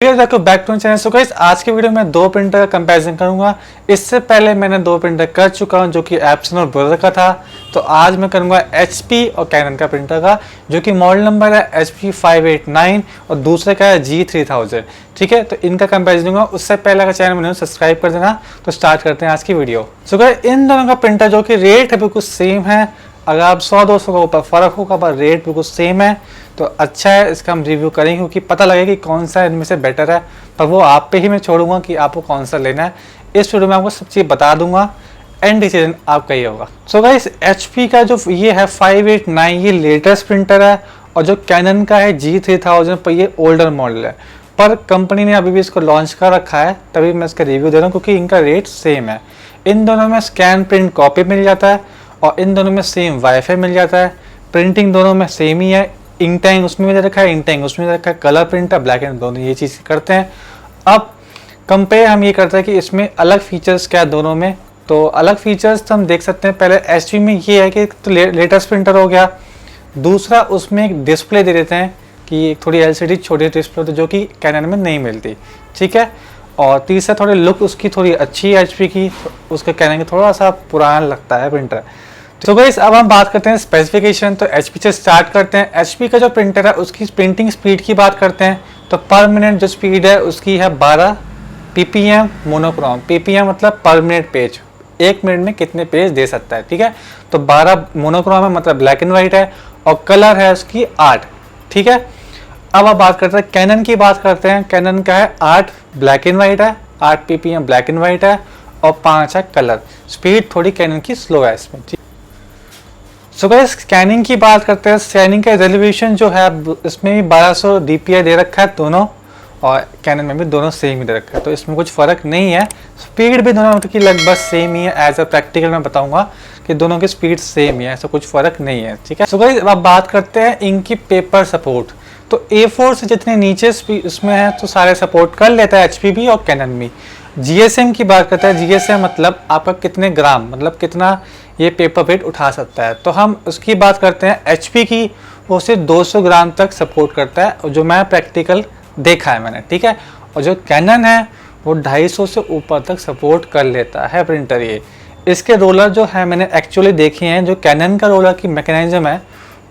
Welcome back to channel. So guys, आज के video में दो प्रिंटर का कंपैरिजन करूंगा। इससे पहले मैंने दो प्रिंटर कर चुका हूं जो कि एप्सन और ब्रदर का था। तो आज मैं करूंगा एचपी और कैनन का प्रिंटर का, जो कि मॉडल नंबर है HP 589 और दूसरे का है G3000। ठीक है, तो इनका कंपैरिजन दूंगा। उससे पहले अगर चैनल में सब्सक्राइब कर देना। तो स्टार्ट करते हैं आज की वीडियो। सो गाइस, इन दोनों का प्रिंटर जो कि रेट है बिल्कुल सेम है। अगर आप 100-200 का ऊपर फ़र्क होगा पर रेट बिल्कुल सेम है, तो अच्छा है। इसका हम रिव्यू करेंगे क्योंकि पता लगेगा कि कौन सा इनमें से बेटर है। पर वो आप पे ही मैं छोड़ूंगा कि आपको कौन सा लेना है। इस वीडियो में आपको सब चीज़ बता दूंगा, एंड डिसीजन आपका ही होगा। सो गाइस, HP का जो ये है 589 ये लेटेस्ट प्रिंटर है, और जो कैनन का है G3000 पर ये ओल्डर मॉडल है। पर कंपनी ने अभी भी इसको लॉन्च कर रखा है, तभी मैं इसका रिव्यू दे रहा हूँ क्योंकि इनका रेट सेम है। इन दोनों में स्कैन प्रिंट कॉपी मिल जाता है, और इन दोनों में सेम वाईफाई मिल जाता है। प्रिंटिंग दोनों में सेम ही है। इंक टैंक उसमें भी दे रखा है, इंक टैंक उसमें दे रखा है। कलर प्रिंट है, ब्लैक एंड दोनों ये चीज़ करते हैं। अब कंपेयर हम ये करते हैं कि इसमें अलग फीचर्स क्या है दोनों में। तो अलग फीचर्स तो हम देख सकते हैं। पहले HP में ये है कि तो लेटेस्ट प्रिंटर हो गया। दूसरा, उसमें एक डिस्प्ले दे देते हैं कि एक थोड़ी LCD छोटी डिस्प्ले होती है जो कि कैनन में नहीं मिलती। ठीक है, और तीसरा थोड़ी लुक उसकी थोड़ी अच्छी है HP की, उसके कैनन का थोड़ा सा पुराना लगता है प्रिंटर। तो गाइस, अब हम बात करते हैं स्पेसिफिकेशन। तो HP से स्टार्ट करते हैं। HP का जो प्रिंटर है उसकी प्रिंटिंग स्पीड की बात करते हैं। तो पर मिनट जो स्पीड है उसकी है 12 PPM मोनोक्रोम। PPM मतलब पर मिनट पेज, एक मिनट में कितने पेज दे सकता है। ठीक है, तो 12 मोनोक्रोम है मतलब ब्लैक एंड वाइट है, और कलर है उसकी 8। ठीक है, अब आप बात करते हैं कैनन की बात करते हैं। कैनन का है 8 ब्लैक एंड वाइट है, 8 PPM ब्लैक एंड वाइट है, और 5 है कलर। स्पीड थोड़ी कैनन की स्लो है इसमें। सो गाइस, स्कैनिंग की बात करते हैं। स्कैनिंग का रेजोल्यूशन जो है इसमें भी 1200 DPI दे रखा है दोनों, और कैनन में भी दोनों सेम ही दे रखा है, तो इसमें कुछ फ़र्क नहीं है। स्पीड भी दोनों की लगभग सेम ही है। एज अ प्रैक्टिकल मैं बताऊंगा कि दोनों की स्पीड सेम ही है, ऐसा कुछ फ़र्क नहीं है। ठीक है, सो गाइस, अब बात करते हैं इनकी पेपर सपोर्ट। तो A4 से जितने नीचे इसमें है तो सारे सपोर्ट कर लेता है HP भी और कैनन भी। GSM की बात करते हैं। GSM मतलब आपका कितने ग्राम, मतलब कितना ये पेपर वेट उठा सकता है। तो हम उसकी बात करते हैं HP की, वो सिर्फ 200 ग्राम तक सपोर्ट करता है, और जो मैं प्रैक्टिकल देखा है मैंने। ठीक है, और जो कैनन है वो 250 से ऊपर तक सपोर्ट कर लेता है प्रिंटर ये। इसके रोलर जो है मैंने एक्चुअली देखे हैं, जो कैनन का रोलर की मैकेनिज्म है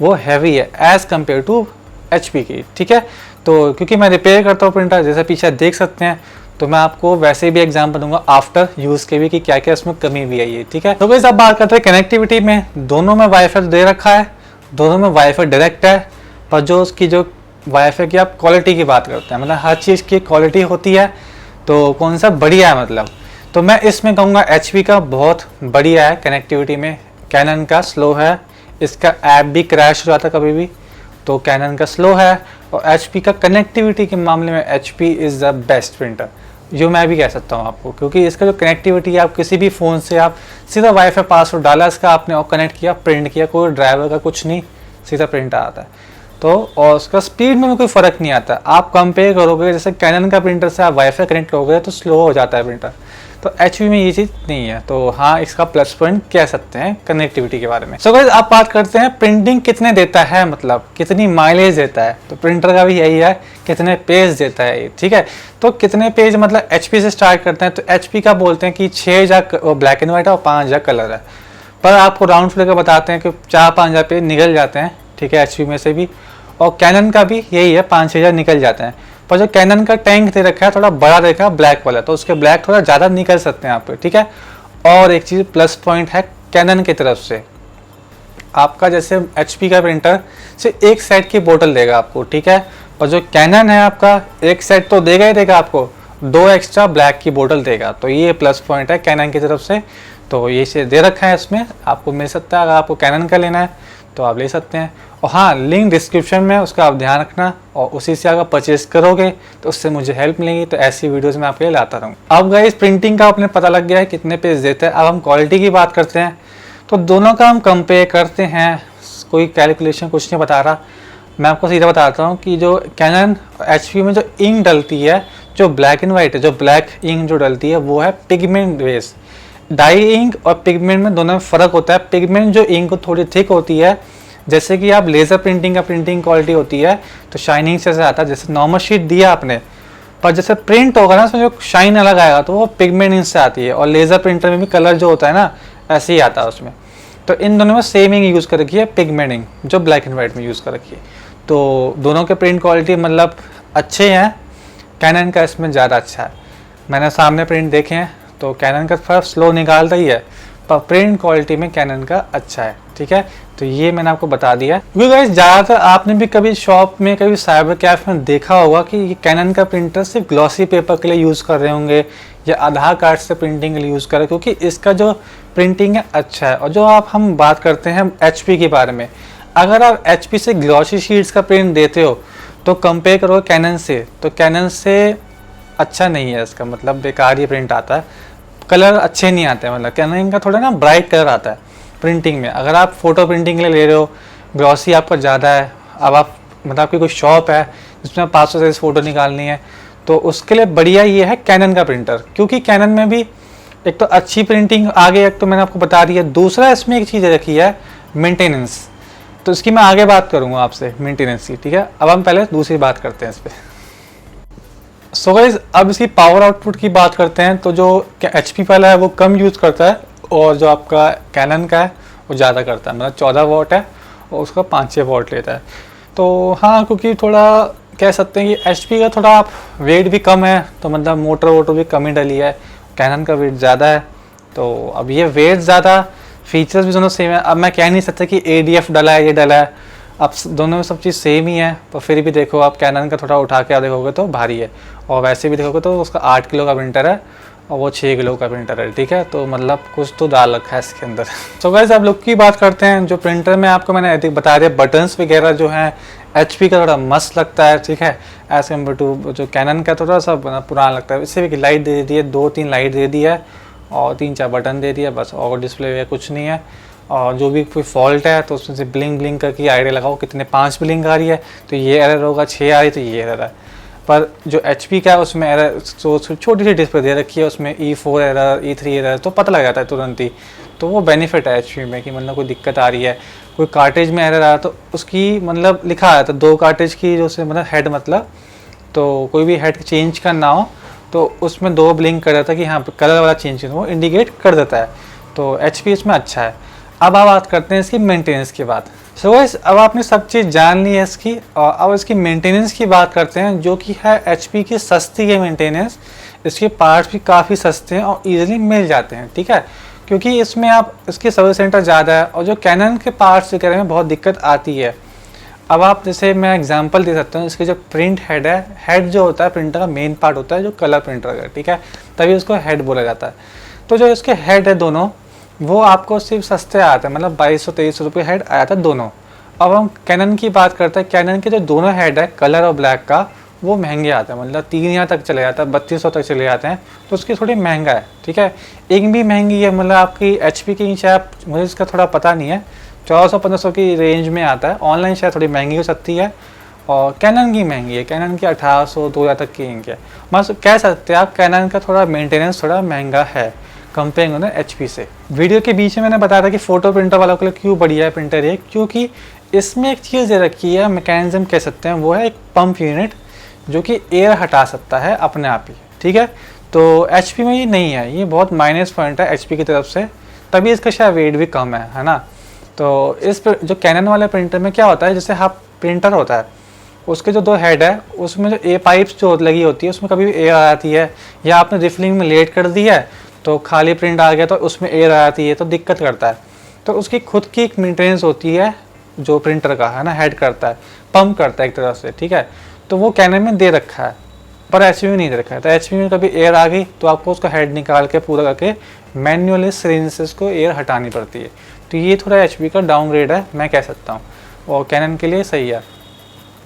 वो हैवी है एज़ कम्पेयर टू HP की। ठीक है, तो क्योंकि मैं रिपेयर करता हूँ प्रिंटर, जैसे पीछे देख सकते हैं, तो मैं आपको वैसे भी एग्जाम्पल दूंगा आफ्टर यूज़ के भी कि क्या क्या इसमें कमी भी आई है। ठीक है, तो गाइस, अब बात करते हैं कनेक्टिविटी में। दोनों में वाईफाई दे रखा है, दोनों में वाईफाई डायरेक्ट है। पर जो उसकी जो वाईफाई की आप क्वालिटी की बात करते हैं, मतलब हर चीज़ की क्वालिटी होती है, तो कौन सा बढ़िया है मतलब। तो मैं इसमें कहूँगा HP का बहुत बढ़िया है कनेक्टिविटी में। कैनन का स्लो है, इसका ऐप भी क्रैश हो जाता कभी भी, तो कैनन का स्लो है। और HP का कनेक्टिविटी के मामले में HP is the best printer, जो मैं भी कह सकता हूँ आपको, क्योंकि इसका जो कनेक्टिविटी है, आप किसी भी फ़ोन से आप सीधा वाईफाई पासवर्ड डाला इसका आपने और कनेक्ट किया, प्रिंट किया, कोई ड्राइवर का कुछ नहीं, सीधा प्रिंट आता है। तो और उसका स्पीड में कोई फ़र्क नहीं आता। आप कंपेयर करोगे जैसे कैनन का प्रिंटर से आप वाईफाई कनेक्ट करोगे तो स्लो हो जाता है प्रिंटर, तो HP में ये चीज़ नहीं है। तो हाँ, इसका प्लस पॉइंट कह सकते हैं कनेक्टिविटी के बारे में। सो गाइस, आप बात करते हैं प्रिंटिंग कितने देता है, मतलब कितनी माइलेज देता है। तो प्रिंटर का भी यही है, कितने पेज देता है ये। ठीक है, तो कितने पेज मतलब HP से स्टार्ट करते हैं। तो HP का बोलते हैं कि 6,000 ब्लैक एंड वाइट है और 5,000 कलर है। पर आपको राउंड फिगर का बताते हैं कि 4-5,000 पेज निकल जाते हैं। ठीक है, HP में से भी, और कैनन का भी यही है, 5-6,000 निकल जाते हैं। पर जो कैनन का टैंक दे रखा है थोड़ा बड़ा दे रखा है ब्लैक वाला, तो उसके ब्लैक थोड़ा ज़्यादा निकल सकते हैं आप पे। ठीक है, और एक चीज़ प्लस पॉइंट है कैनन की तरफ से, आपका जैसे HP का प्रिंटर सिर्फ एक सेट की बोतल देगा आपको। ठीक है, और जो कैनन है आपका एक सेट तो देगा ही देगा आपको, 2 एक्स्ट्रा ब्लैक की बोतल देगा। तो ये प्लस पॉइंट है कैनन की तरफ से। तो ये से दे रखा है, इसमें आपको मिल सकता है। अगर आपको कैनन का लेना है तो आप ले सकते हैं, और हाँ, लिंक डिस्क्रिप्शन में, उसका आप ध्यान रखना, और उसी से अगर परचेज करोगे तो उससे मुझे हेल्प मिलेगी। तो ऐसी वीडियोस मैं आपके लिए लाता रहूँ। अब गाइस, प्रिंटिंग का आपने पता लग गया है कितने पेज देते हैं। अब हम क्वालिटी की बात करते हैं। तो दोनों का हम कंपेयर करते हैं, कोई कैलकुलेशन कुछ नहीं बता रहा, मैं आपको सीधा बताता हूँ कि जो कैनन HP में जो इंक डलती है, जो ब्लैक एंड वाइट है, जो ब्लैक इंक जो डलती है वो है पिगमेंट बेस। डाई इंक और पिगमेंट में दोनों में फ़र्क होता है। पिगमेंट जो इंक थोड़ी थिक होती है, जैसे कि आप लेज़र प्रिंटिंग का प्रिंटिंग क्वालिटी होती है तो शाइनिंग से आता है। जैसे नॉर्मल शीट दिया आपने पर जैसे प्रिंट होगा ना उसमें जो शाइन अलग आएगा तो वो पिगमेंट से आती है, और लेज़र प्रिंटर में भी कलर जो होता है ना ऐसे ही आता है उसमें। तो इन दोनों में सेम इंक यूज़ कर रखी है पिगमेंटिंग, जो ब्लैक एंड वाइट में यूज़ कर रखी है। तो दोनों के प्रिंट क्वालिटी मतलब अच्छे हैं, कैनन का इसमें ज़्यादा अच्छा है। मैंने सामने प्रिंट देखे हैं तो कैनन का थोड़ा स्लो निकालता ही है, पर प्रिंट क्वालिटी में कैनन का अच्छा है, ठीक है। तो ये मैंने आपको बता दिया। क्योंकि गाइस ज़्यादातर आपने भी कभी शॉप में, कभी साइबर कैफ में देखा होगा कि ये कैनन का प्रिंटर सिर्फ ग्लॉसी पेपर के लिए यूज़ कर रहे होंगे या आधार कार्ड से प्रिंटिंग के लिए यूज़ कर रहे, क्योंकि इसका जो प्रिंटिंग है अच्छा है। और जो हम बात करते हैं HP के बारे में, अगर आप HP से ग्लॉसी शीट्स का प्रिंट देते हो तो कंपेयर करो कैनन से, तो कैनन से अच्छा नहीं है इसका, मतलब बेकार ही प्रिंट आता है, कलर अच्छे नहीं आते हैं। मतलब कैनन का थोड़ा ना ब्राइट कलर आता है प्रिंटिंग में। अगर आप फोटो प्रिंटिंग के लिए ले रहे हो, ग्लॉसी आपका ज़्यादा है, अब आप मतलब आपकी कोई शॉप है जिसमें 500 साइज फ़ोटो निकालनी है, तो उसके लिए बढ़िया ये है कैनन का प्रिंटर। क्योंकि कैनन में भी एक तो अच्छी प्रिंटिंग आगे, एक तो मैंने आपको बता दिया, दूसरा इसमें एक चीज़ रखी है मेंटेनेंस, तो इसकी मैं आगे बात करूँगा आपसे मेंटेनेंस की, ठीक है। अब हम पहले दूसरी बात करते हैं इस पर। सो गाइस अब इसकी पावर आउटपुट की बात करते हैं। तो जो HP वाला है वो कम यूज़ करता है, और जो आपका कैनन का है वो ज़्यादा करता है, मतलब 14 वॉट है और उसका 5-6 वॉट लेता है। तो हाँ, क्योंकि थोड़ा कह सकते हैं कि HP का थोड़ा आप वेट भी कम है, तो मतलब मोटर वोटर भी कम ही डली है, कैनन का वेट ज़्यादा है। तो अब ये वेट ज़्यादा, फीचर्स भी दोनों सेम है। अब मैं कह नहीं सकता कि ADF डला है, ये डला है, अब दोनों में सब चीज़ सेम ही है। तो फिर भी देखो आप कैनन का थोड़ा उठा के आप देखोगे तो भारी है, और वैसे भी देखोगे तो उसका 8 किलो का प्रिंटर है और वो 6 किलो का प्रिंटर है, ठीक है। तो मतलब कुछ तो डाल रखा है इसके अंदर। सो गाइस अब लुक की बात करते हैं। जो प्रिंटर में आपको मैंने बता दिया, बटन्स वगैरह जो हैं HP का थोड़ा मस्त लगता है, ठीक है, एज कम्पेयर टू जो कैनन का थोड़ा सा पुराना लगता है। इससे भी लाइट दे दी है, 2-3 लाइट दे दी है और 3-4 बटन दे दिया बस, और डिस्प्ले वगैरह कुछ नहीं है। और जो भी कोई फॉल्ट है तो उसमें से ब्लिंक ब्लिंक करके आइडिया लगाओ कितने 5 ब्लिंक आ रही है तो ये एरर होगा, 6 आ रही तो ये एरर है। पर जो HP का है उसमें एरर छोटी सी डिस्प्ले दे रखी है, उसमें E4 एरर, E3 एरर, तो पता लग जाता है तुरंत ही। तो वो बेनिफिट है HP में कि मतलब कोई दिक्कत आ रही है, कोई कार्टेज में एरर आ रहा तो उसकी मतलब लिखा है तो 2 कार्टेज की जो से मतलब हेड, मतलब तो कोई भी हेड चेंज करना हो तो उसमें 2 ब्लिंक कर देता है कि हाँ कलर वाला चेंज वो इंडिकेट कर देता है। तो HP इसमें अच्छा है। अब आप बात करते हैं इसकी मेंटेनेंस की बात। सो गाइस अब आपने सब चीज़ जान ली है इसकी, और अब इसकी मेंटेनेंस की बात करते हैं, जो कि है HP की सस्ती है मेंटेनेंस। इसके पार्ट्स भी काफ़ी सस्ते हैं और इजीली मिल जाते हैं, ठीक है, क्योंकि इसमें आप इसके सर्विस सेंटर ज़्यादा है। और जो कैनन के पार्ट्स वगैरह में बहुत दिक्कत आती है। अब आप जैसे मैं एग्जांपल दे सकता हूँ, इसके जो प्रिंट हेड है, हेड जो होता है प्रिंटर का मेन पार्ट होता है जो कलर प्रिंटर का, ठीक है, तभी उसको हेड बोला जाता है। तो जो इसके हेड है दोनों, वो आपको सिर्फ सस्ते आते हैं, मतलब 2200-2300 रुपये हेड आया था दोनों। अब हम कैनन की बात करते हैं, कैनन के जो दोनों हेड है कलर और ब्लैक का, वो महंगे आते हैं, मतलब 3000 तक चले जाता है, 3200 तक चले जाते हैं, तो उसकी थोड़ी महंगा है, ठीक है। एक भी महंगी है, मतलब आपकी HP की शायद, मुझे इसका थोड़ा पता नहीं है, 1400-1500 की रेंज में आता है। ऑनलाइन शायद थोड़ी महंगी हो सकती है, और कैनन की महंगी है, कैनन की 1800-2000 तक की इंक है। मतलब कह सकते हैं आप कैनन का थोड़ा मेंटेनेंस थोड़ा महंगा है कंपेयरिंग होना HP से। वीडियो के बीच में मैंने बताया था कि फोटो प्रिंटर वालों के लिए क्यों बढ़िया है प्रिंटर ये, क्योंकि इसमें एक चीज़ दे रखी है, मैकेनिज्म कह सकते हैं, वो है एक पंप यूनिट जो कि एयर हटा सकता है अपने आप ही, ठीक है। तो HP में ये नहीं है, ये बहुत माइनस पॉइंट है HP की तरफ से, तभी इसका शायद वेट भी कम है ना। तो इस जो कैनन वाले प्रिंटर में क्या होता है, जैसे हाफ प्रिंटर होता है, उसके जो 2 हेड है उसमें जो ए पाइप्स जो लगी होती है उसमें कभी भी एयर आ जाती है, या आपने रिफिलिंग में लेट कर दी है तो खाली प्रिंट आ गया तो उसमें एयर आ जाती है, तो दिक्कत करता है। तो उसकी खुद की एक मेंटेनेंस होती है जो प्रिंटर का है ना, हेड करता है, पंप करता है एक तरह से, ठीक है। तो वो कैनन में दे रखा है, पर HP में नहीं दे रखा है। तो HP में कभी एयर आ गई तो आपको उसका हेड निकाल के पूरा करके मैन्युअली सिरिंज से उसको एयर हटानी पड़ती है। तो ये थोड़ा HP का डाउनग्रेड है, मैं कह सकता हूँ, और कैनन के लिए सही है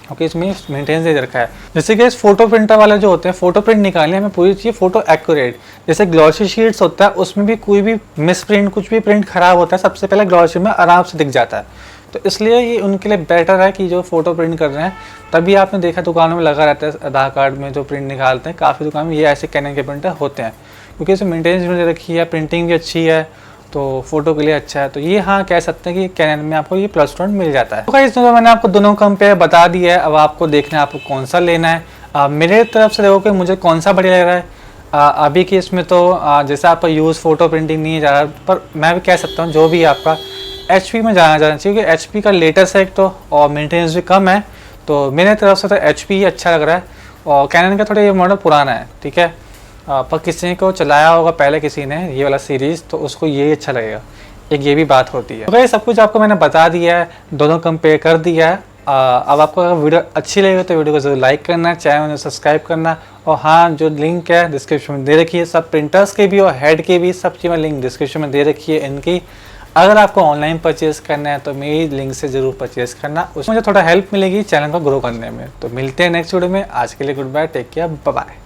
क्योंकि इसमें मेंटेनेंस दे रखा है। जैसे कि इस फोटो प्रिंटर वाले जो होते हैं, फोटो प्रिंट निकालने हमें पूरी चाहिए फोटो एक्यूरेट। जैसे ग्लॉसी शीट्स होता है, उसमें भी कोई भी मिस प्रिंट, कुछ भी प्रिंट खराब होता है, सबसे पहले ग्लॉसी में आराम से दिख जाता है। तो इसलिए ये उनके लिए बेटर है कि जो फोटो प्रिंट कर रहे हैं, तभी आपने देखा दुकानों में लगा रहता है, आधार कार्ड में जो प्रिंट निकालते हैं, काफ़ी दुकान में ये ऐसे कैनन के प्रिंटर होते हैं, क्योंकि इसमें मेंटेनेंस भी दे रखी है, प्रिंटिंग भी अच्छी है, तो फोटो के लिए अच्छा है। तो ये हाँ कह सकते हैं कि कैनन में आपको ये प्लस पॉइंट मिल जाता है। तो गाइस मैंने आपको दोनों कंपेयर बता दिया है, अब आपको देखना है आपको कौन सा लेना है। मेरे तरफ से देखो कि मुझे कौन सा बढ़िया लग रहा है। अभी की इसमें तो जैसे आपका यूज़ फ़ोटो प्रिंटिंग नहीं जा रहा, पर मैं भी कह सकता हूँ जो भी आपका HP में जाना चाहिए, क्योंकि HP का लेटेस्ट है एक तो, और मेंटेनेंस भी कम है। तो मेरे तरफ से तो HP ही अच्छा लग रहा है। और कैनन का थोड़ा ये मॉडल पुराना है, ठीक है, पर किसी को चलाया होगा पहले किसी ने ये वाला सीरीज़, तो उसको ये अच्छा लगेगा। एक ये भी बात होती है। तो ये सब कुछ आपको मैंने बता दिया है, दोनों कंपेयर कर दिया है। अब आपको अगर वीडियो अच्छी लगी तो वीडियो को जरूर लाइक करना, चैनल को सब्सक्राइब करना। और हाँ, जो लिंक है डिस्क्रिप्शन में दे रखी है, सब प्रिंटर्स के भी और हेड के भी, सब चीज़ लिंक डिस्क्रिप्शन में दे रखी है इनकी। अगर आपको ऑनलाइन परचेज करना है तो मेरी लिंक से ज़रूर परचेज करना, उसमें मुझे थोड़ा हेल्प मिलेगी चैनल को ग्रो करने में। तो मिलते हैं नेक्स्ट वीडियो में। आज के लिए goodbye, take care, bye bye.